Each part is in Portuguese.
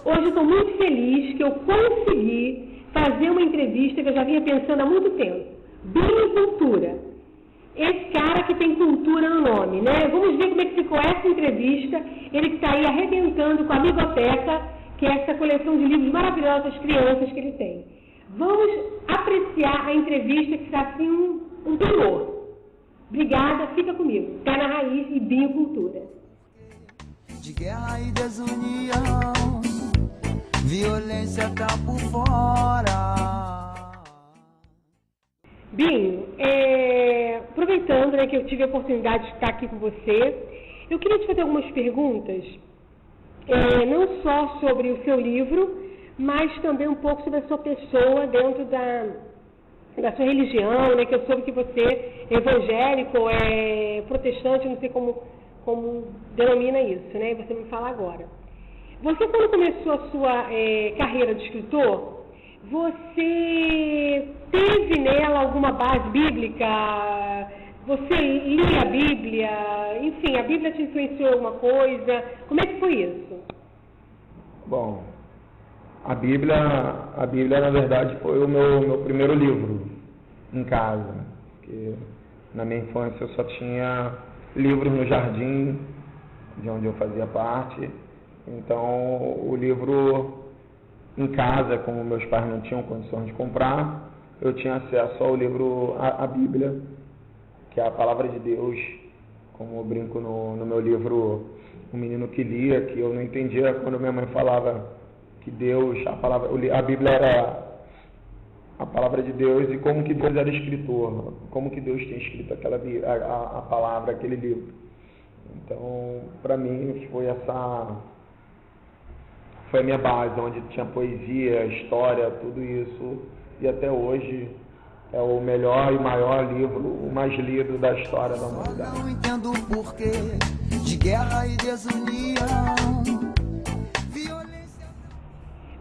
Hoje estou muito feliz que eu consegui fazer uma entrevista que eu já vinha pensando há muito tempo. Binho Cultura. Esse cara que tem cultura no nome, né? Vamos ver como é que ficou essa entrevista. Ele que está aí arrebentando com a Biblioteca, que é essa coleção de livros maravilhosos das crianças que ele tem. Vamos apreciar a entrevista que está assim um primor. Obrigada, fica comigo. Tá na Raiz e Binho Cultura. De guerra e desunião, violência tá por fora. Binho, aproveitando, né, que eu tive a oportunidade de estar aqui com você, eu queria te fazer algumas perguntas, não só sobre o seu livro, mas também um pouco sobre a sua pessoa dentro da sua religião, né, que eu soube que você é evangélico, é protestante, não sei como denomina isso, né? Você me fala agora. Você, quando começou a sua carreira de escritor, você teve nela alguma base bíblica? Você lia a Bíblia? Enfim, a Bíblia te influenciou em alguma coisa? Como é que foi isso? Bom, a Bíblia na verdade foi o meu primeiro livro em casa, porque na minha infância eu só tinha livros no jardim, de onde eu fazia parte. Então, o livro em casa, como meus pais não tinham condições de comprar, eu tinha acesso ao livro, a Bíblia, que é a Palavra de Deus, como eu brinco no meu livro, O Menino que Lia, que eu não entendia quando minha mãe falava que Deus, a Bíblia era a Palavra de Deus e como que Deus era escritor, como que Deus tinha escrito a palavra, aquele livro. Então, para mim, foi a minha base, onde tinha poesia, história, tudo isso, e até hoje é o melhor e maior livro, o mais lido da história da humanidade. Não entendo o porquê de guerra e desunião.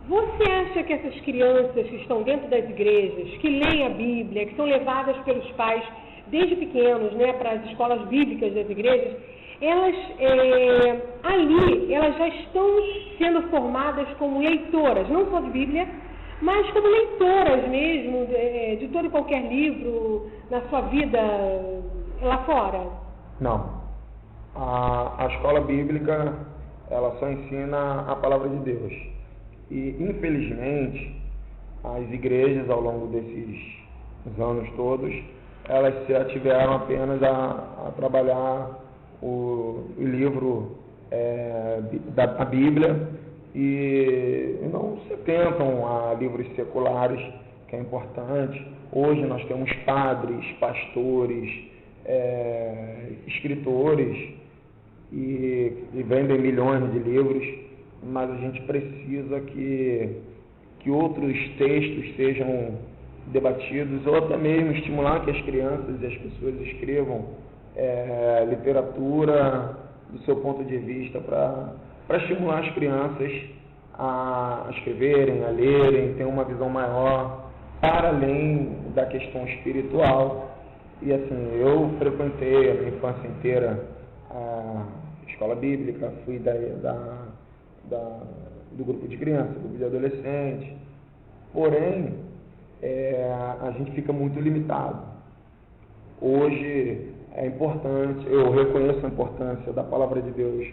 Você acha que essas crianças que estão dentro das igrejas, que leem a Bíblia, que são levadas pelos pais desde pequenos, né, para as escolas bíblicas das igrejas, elas já estão sendo formadas como leitoras, não só de Bíblia, mas como leitoras mesmo, de todo e qualquer livro na sua vida lá fora? Não. A escola bíblica, ela só ensina a palavra de Deus. E, infelizmente, as igrejas, ao longo desses anos todos, elas se ativeram apenas a trabalhar o livro da Bíblia e não se atentam a livros seculares, que é importante. Hoje nós temos padres, pastores, escritores e vendem milhões de livros, mas a gente precisa que outros textos sejam debatidos, ou até mesmo estimular que as crianças e as pessoas escrevam literatura do seu ponto de vista, para estimular as crianças a escreverem, a lerem, ter uma visão maior, para além da questão espiritual. E assim, eu frequentei a minha infância inteira a escola bíblica, fui do grupo de crianças, do grupo de adolescentes, porém, a gente fica muito limitado. Hoje é importante, eu reconheço a importância da palavra de Deus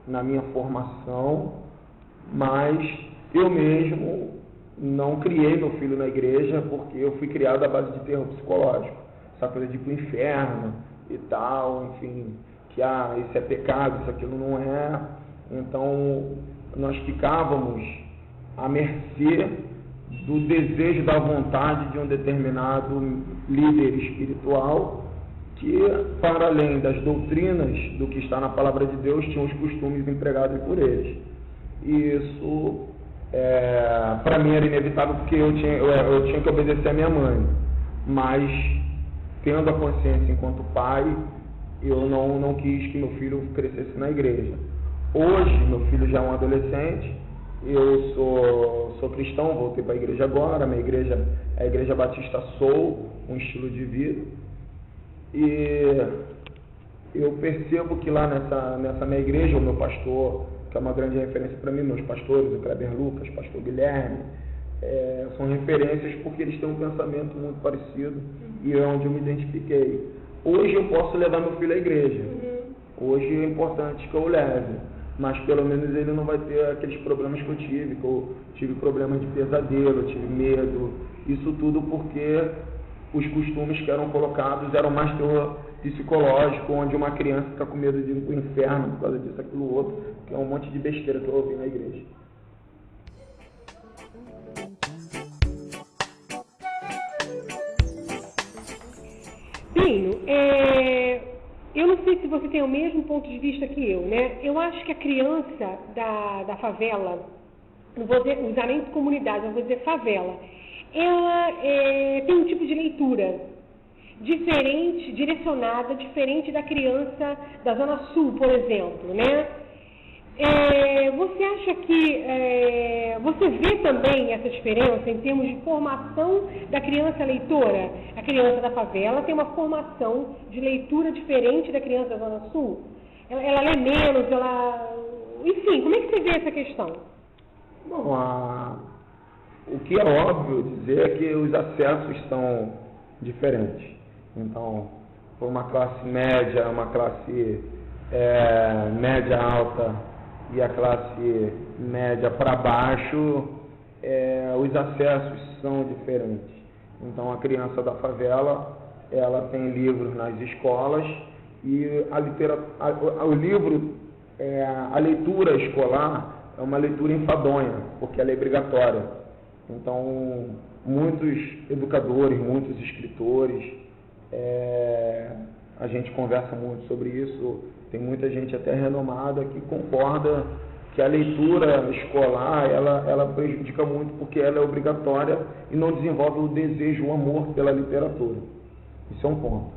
na minha formação, mas eu mesmo não criei meu filho na igreja, porque eu fui criado à base de terror psicológico, essa coisa de ir pro inferno e tal, enfim, que isso é pecado, isso aquilo não é. Então nós ficávamos à mercê do desejo, da vontade de um determinado líder espiritual que, para além das doutrinas do que está na palavra de Deus, tinha os costumes empregados por eles. E isso, para mim, era inevitável, porque eu tinha que obedecer a minha mãe. Mas, tendo a consciência enquanto pai, eu não quis que meu filho crescesse na igreja. Hoje, meu filho já é um adolescente, eu sou cristão, voltei para a igreja agora, minha igreja é a Igreja Batista Soul, um estilo de vida. E eu percebo que lá nessa minha igreja, o meu pastor, que é uma grande referência para mim, meus pastores, o Kleber Lucas, o pastor Guilherme, são referências porque eles têm um pensamento muito parecido e é onde eu me identifiquei. Hoje eu posso levar meu filho à igreja, hoje é importante que eu o leve, mas pelo menos ele não vai ter aqueles problemas que eu tive problemas de pesadelo, eu tive medo, isso tudo porque os costumes que eram colocados eram mais terror psicológico, onde uma criança fica com medo de ir para o inferno por causa disso, aquilo, outro, que é um monte de besteira que eu ouvi na igreja. Binho, eu não sei se você tem o mesmo ponto de vista que eu, né? Eu acho que a criança da favela, não vou usar nem comunidade, eu vou dizer favela, ela tem um tipo de leitura diferente, direcionada, diferente da criança da Zona Sul, por exemplo, né? Você acha que você vê também essa diferença em termos de formação da criança leitora? A criança da favela tem uma formação de leitura diferente da criança da Zona Sul? Ela lê menos, enfim, como é que você vê essa questão? Bom, o que é óbvio dizer é que os acessos são diferentes. Então, para uma classe média, uma classe média alta e a classe média para baixo, os acessos são diferentes. Então, a criança da favela, ela tem livros nas escolas e a leitura escolar é uma leitura enfadonha, porque ela é obrigatória. Então, muitos educadores, muitos escritores, a gente conversa muito sobre isso, tem muita gente até renomada que concorda que a leitura escolar, ela prejudica muito porque ela é obrigatória e não desenvolve o desejo, o amor pela literatura. Isso é um ponto.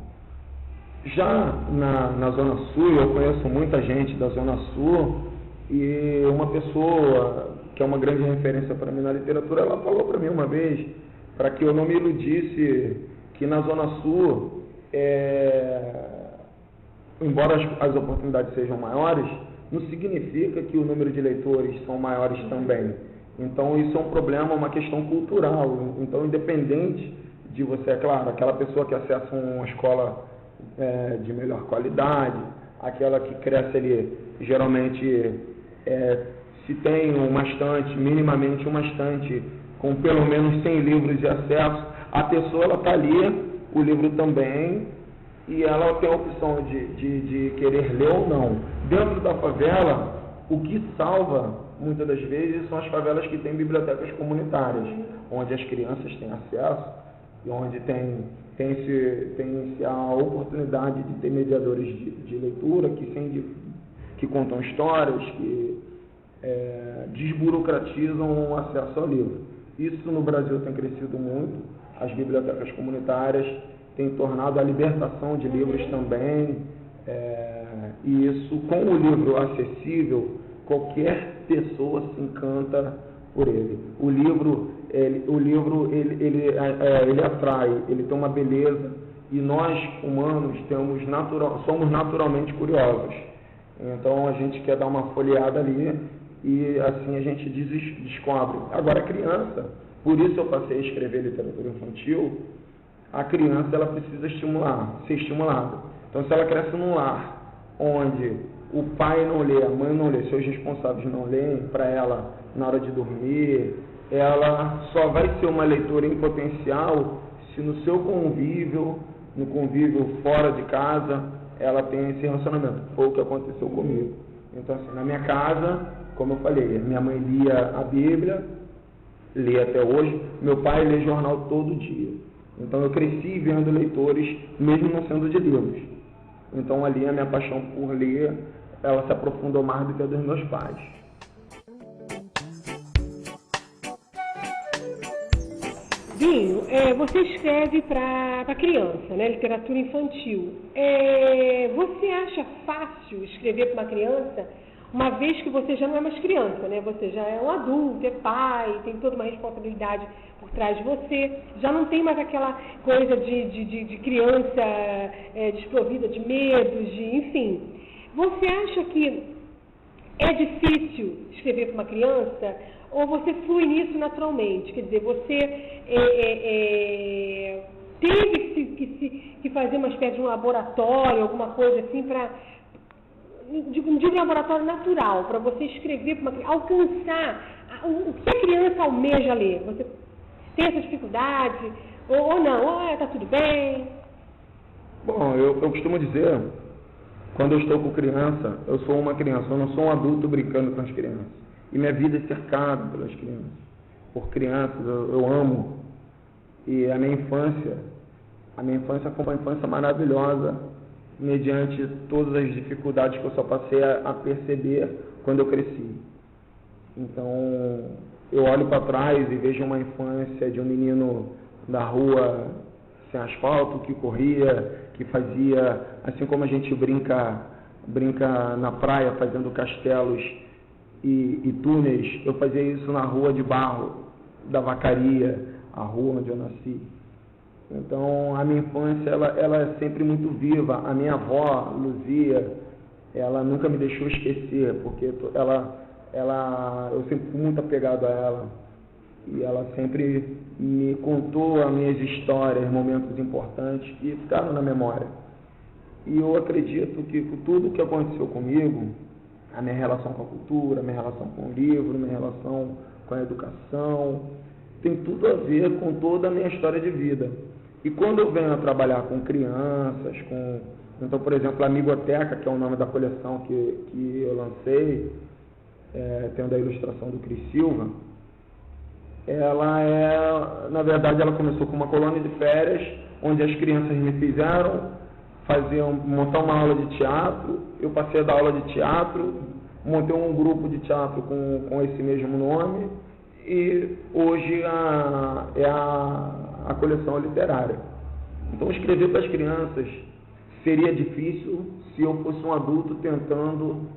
Já na Zona Sul, eu conheço muita gente da Zona Sul e uma pessoa que é uma grande referência para mim na literatura, ela falou para mim uma vez, para que eu não me iludisse, que na Zona Sul, embora as oportunidades sejam maiores, não significa que o número de leitores são maiores também. Então, isso é um problema, uma questão cultural. Então, independente de você, é claro, aquela pessoa que acessa uma escola de melhor qualidade, aquela que cresce ali, geralmente, se tem uma estante, minimamente uma estante, com pelo menos 100 livros de acesso, a pessoa está ali, o livro também, e ela tem a opção de querer ler ou não. Dentro da favela, o que salva, muitas das vezes, são as favelas que têm bibliotecas comunitárias, onde as crianças têm acesso, e onde tem a oportunidade de ter mediadores de leitura, que contam histórias, que desburocratizam o acesso ao livro. Isso no Brasil tem crescido muito. As bibliotecas comunitárias têm tornado a libertação de livros também, e isso, com o livro acessível, qualquer pessoa se encanta por ele. O livro ele atrai, ele tem uma beleza, e nós, humanos, somos naturalmente curiosos. Então, a gente quer dar uma folheada ali, e assim a gente descobre. Agora, a criança, por isso eu passei a escrever literatura infantil, a criança ela precisa ser estimulada. Então, se ela cresce num lar onde o pai não lê, a mãe não lê, seus responsáveis não leem para ela na hora de dormir, ela só vai ser uma leitora em potencial se no seu convívio, no convívio fora de casa, ela tem esse relacionamento. Foi o que aconteceu comigo. Então, assim, na minha casa, como eu falei, minha mãe lia a Bíblia, lê até hoje, meu pai lê jornal todo dia. Então, eu cresci vendo leitores, mesmo não sendo de livros. Então, ali a minha paixão por ler, ela se aprofundou mais do que a dos meus pais. Binho, você escreve para criança, né, literatura infantil. Você acha fácil escrever para uma criança uma vez que você já não é mais criança, né? Você já é um adulto, é pai, tem toda uma responsabilidade por trás de você, já não tem mais aquela coisa de criança desprovida de medos, enfim. Você acha que é difícil escrever para uma criança ou você flui nisso naturalmente? Quer dizer, você teve que fazer uma espécie de um laboratório, alguma coisa assim, para... Digo um laboratório natural, para você escrever para uma criança, alcançar o que a criança almeja ler. Você tem essa dificuldade? Ou não? Está tudo bem? Bom, eu costumo dizer, quando eu estou com criança, eu sou uma criança, eu não sou um adulto brincando com as crianças. E minha vida é cercada pelas crianças. Por crianças, eu amo. E a minha infância foi uma infância maravilhosa, mediante todas as dificuldades que eu só passei a perceber quando eu cresci. Então, eu olho para trás e vejo uma infância de um menino da rua sem asfalto, que corria, que fazia, assim como a gente brinca na praia fazendo castelos e túneis, eu fazia isso na rua de barro da Vacaria, a rua onde eu nasci. Então, a minha infância, ela é sempre muito viva. A minha avó, Luzia, ela nunca me deixou esquecer, porque eu sempre fui muito apegado a ela. E ela sempre me contou as minhas histórias, momentos importantes, que ficaram na memória. E eu acredito que tudo que aconteceu comigo, a minha relação com a cultura, a minha relação com o livro, a minha relação com a educação, tem tudo a ver com toda a minha história de vida. E quando eu venho a trabalhar com crianças, então, por exemplo, a Amigoteca, que é o nome da coleção que eu lancei, tendo a ilustração do Cris Silva, na verdade, ela começou com uma colônia de férias, onde as crianças me fizeram montar uma aula de teatro, eu passei a dar aula de teatro, montei um grupo de teatro com esse mesmo nome, e hoje é a coleção literária. Então, escrever para as crianças seria difícil se eu fosse um adulto tentando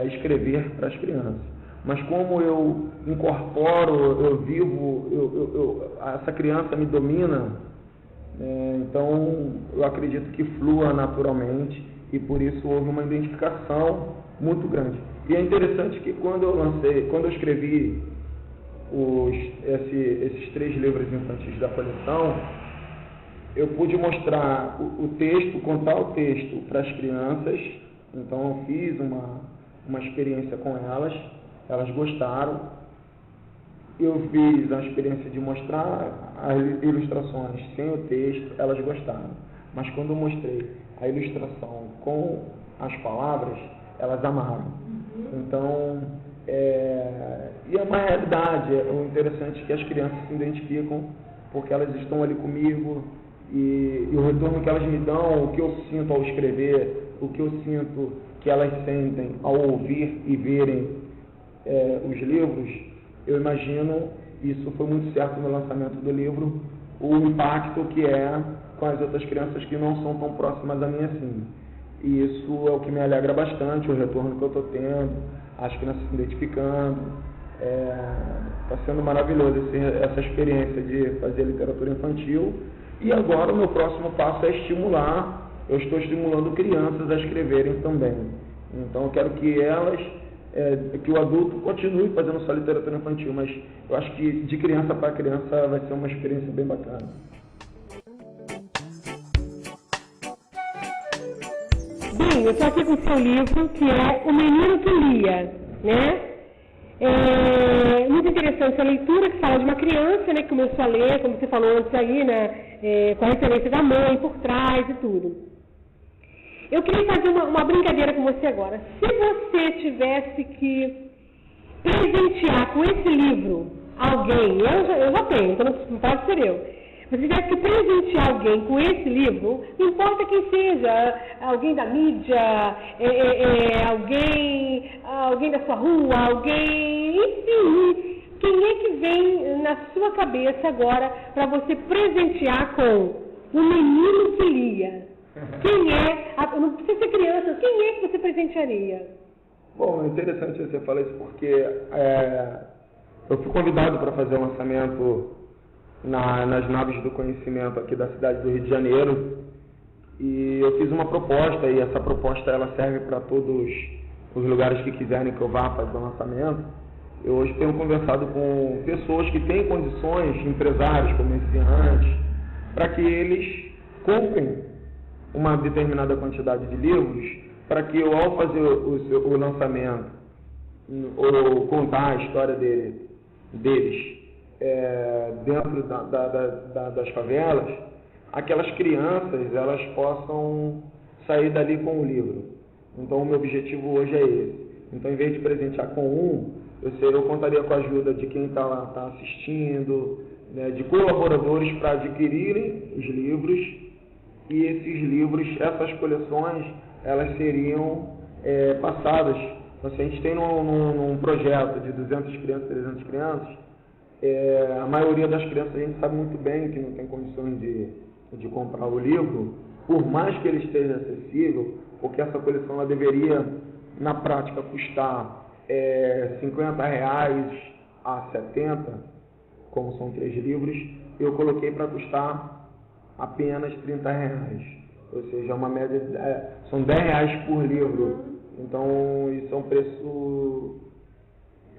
escrever para as crianças. Mas como eu incorporo, eu vivo, essa criança me domina, então eu acredito que flua naturalmente e por isso houve uma identificação muito grande. E é interessante que quando eu escrevi esses 3 livros infantis da coleção, eu pude mostrar o texto, contar o texto para as crianças. Então eu fiz uma experiência com elas gostaram. Eu fiz a experiência de mostrar as ilustrações sem o texto, elas gostaram. Mas quando eu mostrei a ilustração com as palavras, elas amaram. Então, e é uma realidade, o interessante é que as crianças se identificam porque elas estão ali comigo e o retorno que elas me dão, o que eu sinto ao escrever, o que eu sinto que elas sentem ao ouvir e verem os livros, eu imagino, isso foi muito certo no lançamento do livro, o impacto que é com as outras crianças que não são tão próximas a mim assim. E isso é o que me alegra bastante, o retorno que eu estou tendo, as crianças se identificando. Está sendo maravilhoso essa experiência de fazer literatura infantil. E agora o meu próximo passo é estimular, eu estou estimulando crianças a escreverem também. Então eu quero que que o adulto continue fazendo só literatura infantil, mas eu acho que de criança para criança vai ser uma experiência bem bacana. Bem, eu estou aqui com o seu livro, que é O Menino que Lia, né? Muito interessante essa leitura, que fala de uma criança, né, que começou a ler, como você falou antes aí, né, com a referência da mãe por trás e tudo. Eu queria fazer uma brincadeira com você agora. Se você tivesse que presentear com esse livro alguém, eu já tenho, então não pode ser eu. Se você tivesse que presentear alguém com esse livro, não importa quem seja, alguém da mídia, alguém da sua rua, enfim, quem é que vem na sua cabeça agora para você presentear com O Menino que Lia? Quem é? Não precisa ser criança, quem é que você presentearia? Bom, é interessante você falar isso porque eu fui convidado para fazer um lançamento nas Naves do Conhecimento aqui da cidade do Rio de Janeiro, e eu fiz uma proposta, e essa proposta ela serve para todos os lugares que quiserem que eu vá fazer o lançamento. Eu hoje tenho conversado com pessoas que têm condições, empresários, comerciantes, para que eles comprem uma determinada quantidade de livros, para que eu, ao fazer o lançamento, ou contar a história deles dentro das favelas, aquelas crianças elas possam sair dali com o livro. Então o meu objetivo hoje é esse. Então, em vez de presentear com eu contaria com a ajuda de quem está lá assistindo, né, de colaboradores para adquirirem os livros, e esses livros, essas coleções, elas seriam passadas. Então, se a gente tem num projeto de 200 crianças, 300 crianças, a maioria das crianças a gente sabe muito bem que não tem condições de comprar o livro, por mais que ele esteja acessível, porque essa coleção ela deveria, na prática, custar R$50 a R$70, como são 3 livros, eu coloquei para custar apenas R$30. Ou seja, uma média são R$10 por livro. Então, isso é um preço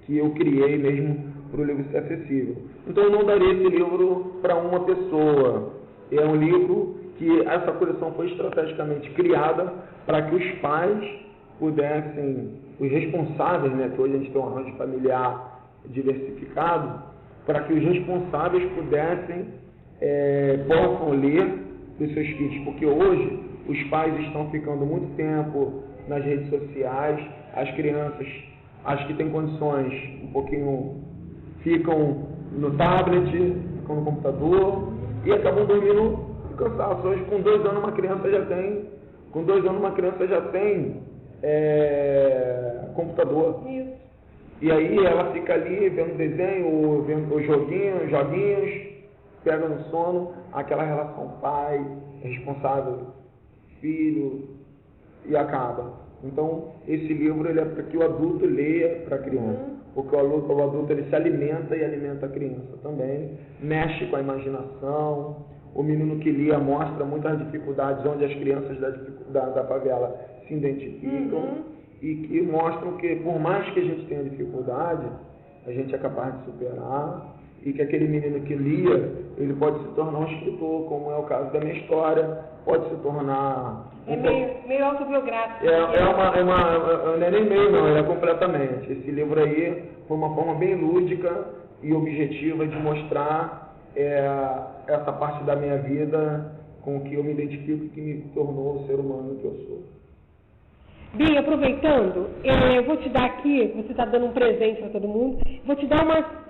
que eu criei mesmo para o livro ser acessível. Então, eu não daria esse livro para uma pessoa. É um livro que essa coleção foi estrategicamente criada para que os pais pudessem, os responsáveis, né, que hoje a gente tem um arranjo familiar diversificado, para que os responsáveis possam ler dos seus filhos, porque hoje os pais estão ficando muito tempo nas redes sociais, as crianças, as que têm condições um pouquinho, ficam no tablet, ficam no computador e acabam dormindo cansados. Hoje, com 2 anos, uma criança já tem computador. Isso. E aí ela fica ali vendo desenho, vendo os joguinhos, pega no sono, aquela relação pai, responsável, filho, e acaba. Então, esse livro ele é para que o adulto leia para a criança, porque o adulto ele se alimenta e alimenta a criança também, mexe com a imaginação. O menino que lia mostra muitas dificuldades onde as crianças da favela se identificam, e que mostram que, por mais que a gente tenha dificuldade, a gente é capaz de superar, e que aquele menino que lia, ele pode se tornar um escritor, como é o caso da minha história, pode se tornar... meio autobiográfico. Não é nem meio, não, é completamente. Esse livro aí foi uma forma bem lúdica e objetiva de mostrar essa parte da minha vida com que eu me identifico, que me tornou o ser humano que eu sou. Bem, aproveitando, eu vou te dar aqui, você está dando um presente para todo mundo, vou te dar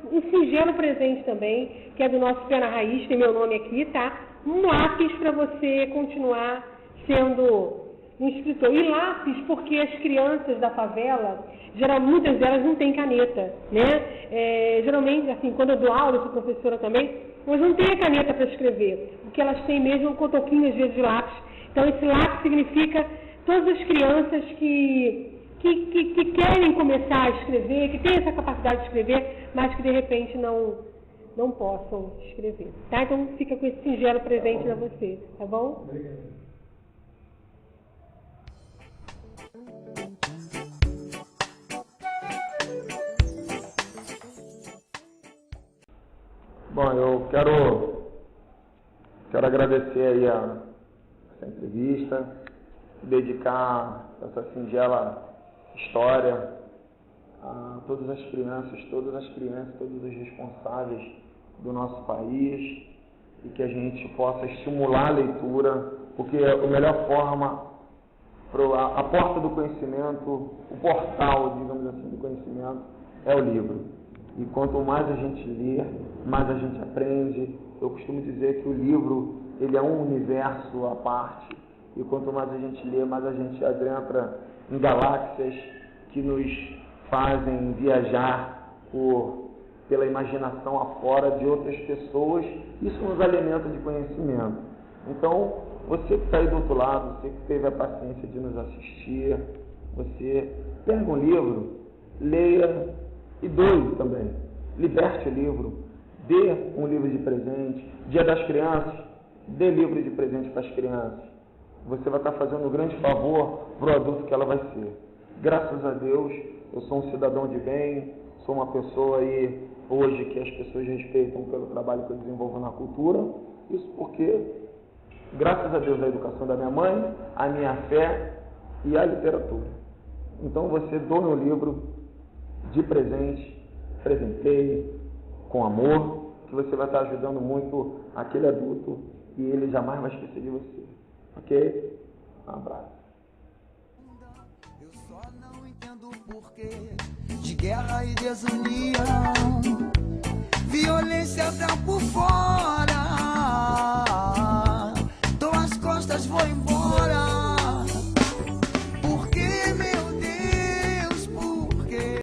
um singelo presente também, que é do nosso Pé na Raiz, tem meu nome aqui, tá? Um lápis para você continuar sendo um escritor. E lápis porque as crianças da favela, muitas delas não têm caneta, né? Geralmente, assim, quando eu dou aula, eu sou professora também, elas não têm a caneta para escrever. O que elas têm mesmo é um cotoquinho, às vezes, de lápis. Então, esse lápis significa todas as crianças que querem começar a escrever, que têm essa capacidade de escrever, mas que de repente não possam escrever. Tá? Então fica com esse singelo presente para você, tá bom? Obrigado. Bom, eu quero agradecer aí essa entrevista, dedicar essa singela história a todas as crianças, todos os responsáveis do nosso país, e que a gente possa estimular a leitura, porque a melhor forma, a porta do conhecimento, o portal, digamos assim, do conhecimento é o livro. E quanto mais a gente lê, mais a gente aprende. Eu costumo dizer que o livro ele é um universo à parte. E quanto mais a gente lê, mais a gente adentra em galáxias que nos fazem viajar pela imaginação afora de outras pessoas. Isso nos alimenta de conhecimento. Então, você que está aí do outro lado, você que teve a paciência de nos assistir, Você pega um livro, leia e doe também. Liberte o livro, dê um livro de presente. Dia das Crianças, dê livro de presente para as crianças. Você vai estar fazendo um grande favor para o adulto que ela vai ser. Graças a Deus, eu sou um cidadão de bem, sou uma pessoa aí hoje que as pessoas respeitam pelo trabalho que eu desenvolvo na cultura. Isso porque, graças a Deus, a educação da minha mãe, a minha fé e a literatura. Então você doe um livro de presente, presenteie com amor, que você vai estar ajudando muito aquele adulto e ele jamais vai esquecer de você. Ok? Um abraço. Eu só não entendo o porquê de guerra e desunião, violência tá por fora.